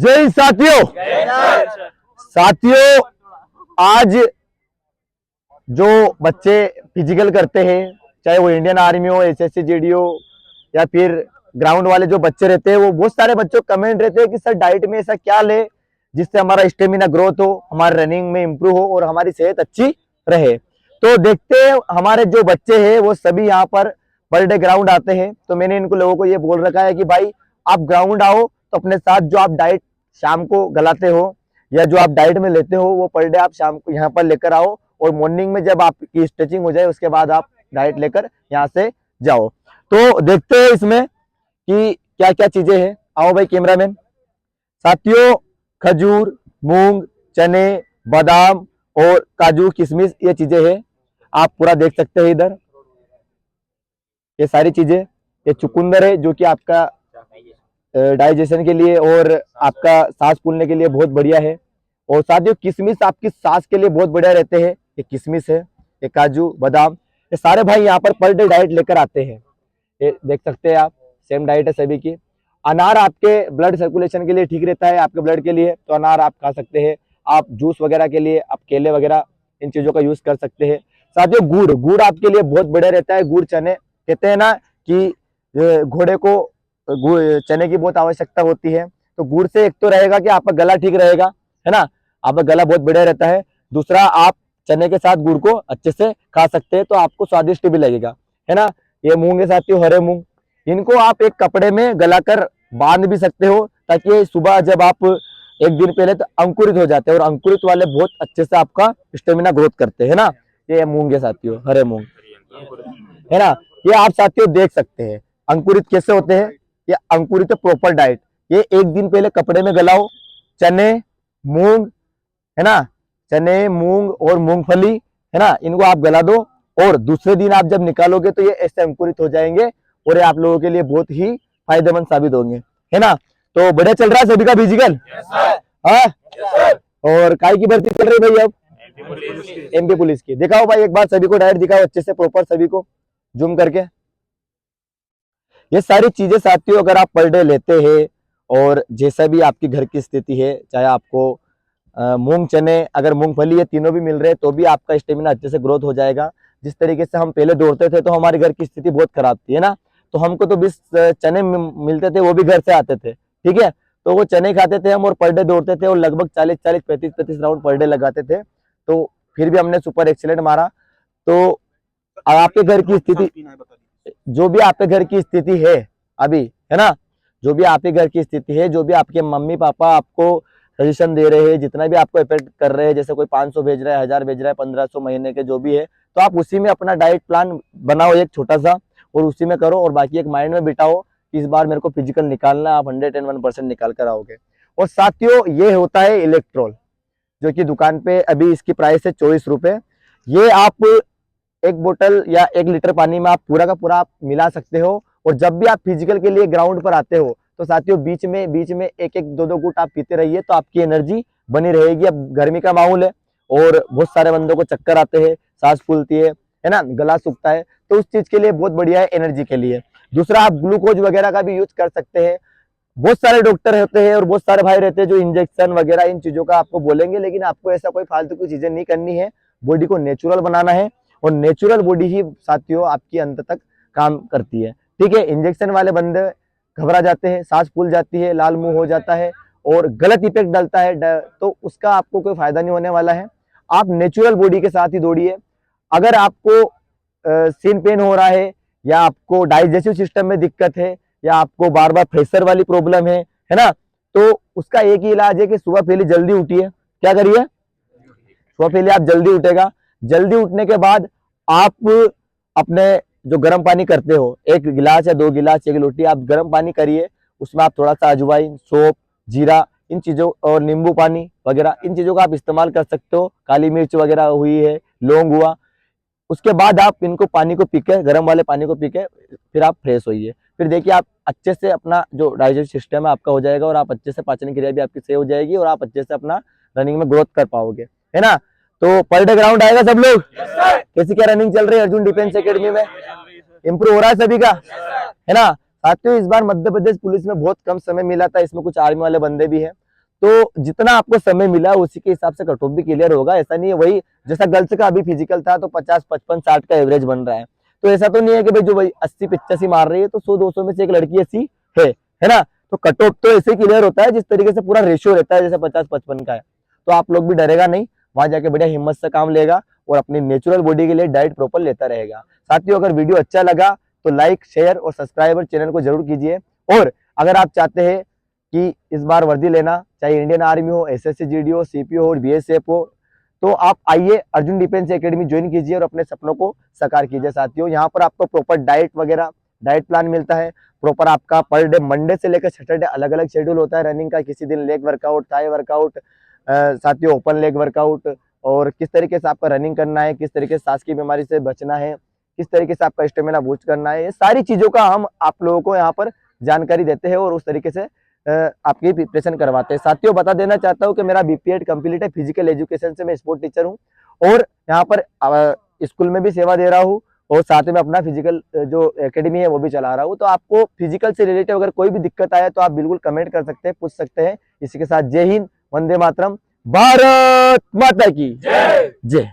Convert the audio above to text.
जय साथियों। साथियों, आज जो बच्चे फिजिकल करते हैं, चाहे वो इंडियन आर्मी हो, एसएससी जीडी हो, या फिर ग्राउंड वाले जो बच्चे रहते हैं, वो बहुत सारे बच्चों कमेंट रहते हैं कि सर डाइट में ऐसा क्या ले जिससे हमारा स्टेमिना ग्रोथ हो, हमारे रनिंग में इंप्रूव हो और हमारी सेहत अच्छी रहे। तो देखते हैं हमारे जो बच्चे हैं वो सभी यहाँ पर डे ग्राउंड आते हैं। तो मैंने इनको लोगों को ये बोल रखा है कि भाई आप ग्राउंड आओ तो अपने साथ जो आप डाइट शाम को गलाते हो या जो आप डाइट में लेते हो वो पर डे आप शाम को यहाँ पर लेकर आओ, और मॉर्निंग में जब आपकी स्ट्रेचिंग हो जाए उसके बाद आप डाइट लेकर यहाँ से जाओ। तो देखते हैं इसमें कि क्या क्या चीजें हैं। आओ भाई कैमरामैन। साथियों, खजूर, मूंग, चने, बादाम और काजू किशमिश ये चीजें हैं, आप पूरा देख सकते हैं इधर। ये सारी चीजें, ये चुकंदर है जो कि आपका डाइजेशन के लिए और आपका सांस फूलने के लिए बहुत बढ़िया है। और साथियों, किशमिश आपकी सांस के लिए बहुत बढ़िया रहते हैं। ये किशमिश है, ये काजू, बादाम, ये सारे भाई यहाँ पर डे डाइट लेकर आते हैं। ये देख सकते हैं आप, सेम डाइट है सभी की। अनार आपके ब्लड सर्कुलेशन के लिए ठीक रहता है, आपके ब्लड के लिए, तो अनार आप खा सकते हैं। आप जूस वगैरह के लिए आप केले वगैरह इन चीजों का यूज कर सकते हैं। साथियों, गुड़, गुड़ आपके लिए बहुत बढ़िया रहता है। गुड़, चने, कहते हैं ना कि घोड़े को चने की बहुत आवश्यकता होती है, तो गुड़ से एक तो रहेगा कि आपका गला ठीक रहेगा, है ना, आपका गला बहुत बढ़िया रहता है। दूसरा, आप चने के साथ गुड़ को अच्छे से खा सकते हैं तो आपको स्वादिष्ट भी लगेगा, है ना। ये मूंग है साथियों, हरे मूंग, इनको आप एक कपड़े में गलाकर बांध भी सकते हो ताकि सुबह जब आप एक दिन पहले तो अंकुरित हो जाते हैं, और अंकुरित वाले बहुत अच्छे से आपका स्टेमिना ग्रोथ करते हैं ना। ये मूंग है साथियों, हरे मूंग, है ना। ये आप साथियों देख सकते हैं अंकुरित कैसे होते हैं। ये अंकुरित प्रॉपर डाइट, ये एक दिन पहले कपड़े में गलाओ। चने, मूंग, है ना, चने, मूंग और मूंगफली, है ना, इनको आप गला दो, और दूसरे दिन आप जब निकालोगे तो ये ऐसे अंकुरित हो जाएंगे और ये आप लोगों के लिए बहुत ही फायदेमंद साबित होंगे, है ना। तो बढ़िया चल रहा है सभी का फिजिकल। और काय की भर्ती चल रही है भाई अब? एमपी पुलिस की। दिखाओ भाई एक बार सभी को डाइट दिखाओ अच्छे से, प्रॉपर सभी को जूम करके। ये सारी चीजें साथियों अगर आप पर डे लेते हैं, और जैसा भी आपकी घर की स्थिति है, चाहे आपको मूंग, चने, अगर मूंगफली, ये तीनों भी मिल रहे हैं तो भी आपका स्टेमिना अच्छे से ग्रोथ हो जाएगा। जिस तरीके से हम पहले दौड़ते थे तो हमारे घर की स्थिति बहुत खराब थी, है ना, तो हमको तो 20 चने मिलते थे, वो भी घर से आते थे, ठीक है, तो वो चने खाते थे हम और पर डे दौड़ते थे और लगभग 40-40, 35-35 राउंड पर डे लगाते थे, तो फिर भी हमने सुपर एक्सीलेंट मारा। तो आपके घर की स्थिति, जो भी आपके घर की स्थिति है अभी, है ना, जो भी आपके घर की स्थिति है, जो भी आपके मम्मी पापा आपको सजेशन दे रहे हैं, जितना भी आपको इफेक्ट कर रहे हैं, जैसे कोई 500 भेज रहा है, 1000 भेज रहा है, 1500 महीने के जो भी है, तो आप उसी में अपना डाइट प्लान बनाओ एक छोटा सा, और उसी में करो, और बाकी एक माइंड में बिठाओ कि इस बार मेरे को फिजिकल निकालना, आप 101% निकाल कर आओगे। और साथियों, ये होता है इलेक्ट्रोल, जो कि दुकान पे अभी इसकी प्राइस है 24 रुपए। ये आप एक बोतल या 1 लीटर पानी में आप पूरा का पूरा आप मिला सकते हो, और जब भी आप फिजिकल के लिए ग्राउंड पर आते हो तो साथियों बीच में एक एक दो घूंट आप पीते रहिए, तो आपकी एनर्जी बनी रहेगी। अब गर्मी का माहौल है और बहुत सारे बंदों को चक्कर आते हैं, सांस फूलती है ना, गला सूखता है, तो उस चीज के लिए बहुत बढ़िया है एनर्जी के लिए। दूसरा, आप ग्लूकोज वगैरह का भी यूज कर सकते हैं। बहुत सारे डॉक्टर होते हैं और बहुत सारे भाई रहते हैं जो इंजेक्शन वगैरह इन चीजों का आपको बोलेंगे, लेकिन आपको ऐसा कोई फालतू की चीजें नहीं करनी है। बॉडी को नेचुरल बनाना है, और नेचुरल बॉडी ही साथियों आपकी अंत तक काम करती है, ठीक है। इंजेक्शन वाले बंदे घबरा जाते हैं, सांस फूल जाती है, लाल मुंह हो जाता है और गलत इफेक्ट डालता है, तो उसका आपको कोई फायदा नहीं होने वाला है। आप नेचुरल बॉडी के साथ ही दौड़िए। अगर आपको सीन पेन हो रहा है, या आपको डाइजेस्टिव सिस्टम में दिक्कत है, या आपको बार बार प्रेशर वाली प्रॉब्लम है ना, तो उसका एक ही इलाज है कि सुबह पहले जल्दी उठिए। क्या करिए? सुबह पहले आप जल्दी उठेगा, जल्दी उठने के बाद आप अपने जो गर्म पानी करते हो, 1 गिलास या 2 गिलास, 1 लोटी आप गर्म पानी करिए, उसमें आप थोड़ा सा अजवाइन, सौंफ, जीरा, इन चीजों और नींबू पानी वगैरह इन चीजों का आप इस्तेमाल कर सकते हो। काली मिर्च वगैरह हुई है, लौंग हुआ, उसके बाद आप इनको पानी को पी के, गर्म वाले पानी को पी के फिर आप फ्रेश होइए। फिर देखिए आप अच्छे से अपना जो डाइजेस्ट सिस्टम है आपका हो जाएगा, और आप अच्छे से पाचन क्रिया भी आपकी सही हो जाएगी, और आप अच्छे से अपना रनिंग में ग्रोथ कर पाओगे, है ना। तो पर डे ग्राउंड आएगा सब लोग। कैसी क्या रनिंग चल रही है अर्जुन डिफेंस एकेडमी में? इंप्रूव हो रहा है सभी का, है ना। साथियों, इस बार मध्य प्रदेश पुलिस में बहुत कम समय मिला था, इसमें कुछ आर्मी वाले बंदे भी हैं, तो जितना आपको समय मिला उसी के हिसाब से कट ऑफ भी क्लियर होगा। ऐसा नहीं है वही जैसा गर्ल्स का अभी फिजिकल था तो 50, 55, 60 का एवरेज बन रहा है। तो ऐसा तो नहीं है कि भाई जो भाई 80, 85 मार रही है तो 100, 200 में से एक लड़की ऐसी है ना। तो कट ऑफ तो ऐसे क्लियर होता है जिस तरीके से पूरा रेशियो रहता है, जैसे 50, 55 का है। तो आप लोग भी डरेगा नहीं, वहां जाके बढ़िया हिम्मत से काम लेगा और अपनी नेचुरल बॉडी के लिए डाइट प्रॉपर लेता रहेगा। साथियों, अगर वीडियो अच्छा लगा तो लाइक, शेयर और सब्सक्राइब चैनल को जरूर कीजिए। और अगर आप चाहते हैं कि इस बार वर्दी लेना, चाहे इंडियन आर्मी हो, एसएससी जीडी हो, सीपीओ हो, बीएसएफ हो, तो आप आइए अर्जुन डिफेंस एकेडमी ज्वाइन कीजिए और अपने सपनों को साकार कीजिए। साथियों, यहाँ पर आपको प्रॉपर डाइट वगैरह डाइट प्लान मिलता है। प्रॉपर आपका पर डे मंडे से लेकर सैटरडे अलग अलग शेड्यूल होता है रनिंग का। किसी दिन लेग वर्कआउट, थाई वर्कआउट, साथियों ओपन लेग वर्कआउट, और किस तरीके से आपका रनिंग करना है, किस तरीके से सांस की बीमारी से बचना है, किस तरीके से आपका स्टेमिना बूस्ट करना है, ये सारी चीजों का हम आप लोगों को यहाँ पर जानकारी देते हैं और उस तरीके से आपकी प्रिपरेशन करवाते हैं। साथियों, बता देना चाहता हूँ कि मेरा बीपीएड कंप्लीट है फिजिकल एजुकेशन से, मैं स्पोर्ट टीचर हूँ और यहाँ पर स्कूल में भी सेवा दे रहा हूँ और साथ में अपना फिजिकल जो एकेडमी है वो भी चला रहा हूँ। तो आपको फिजिकल से रिलेटेड अगर कोई भी दिक्कत आए तो आप बिल्कुल कमेंट कर सकते हैं, पूछ सकते हैं। इसी के साथ जय हिंद, वंदे मातरम, भारत माता की जय।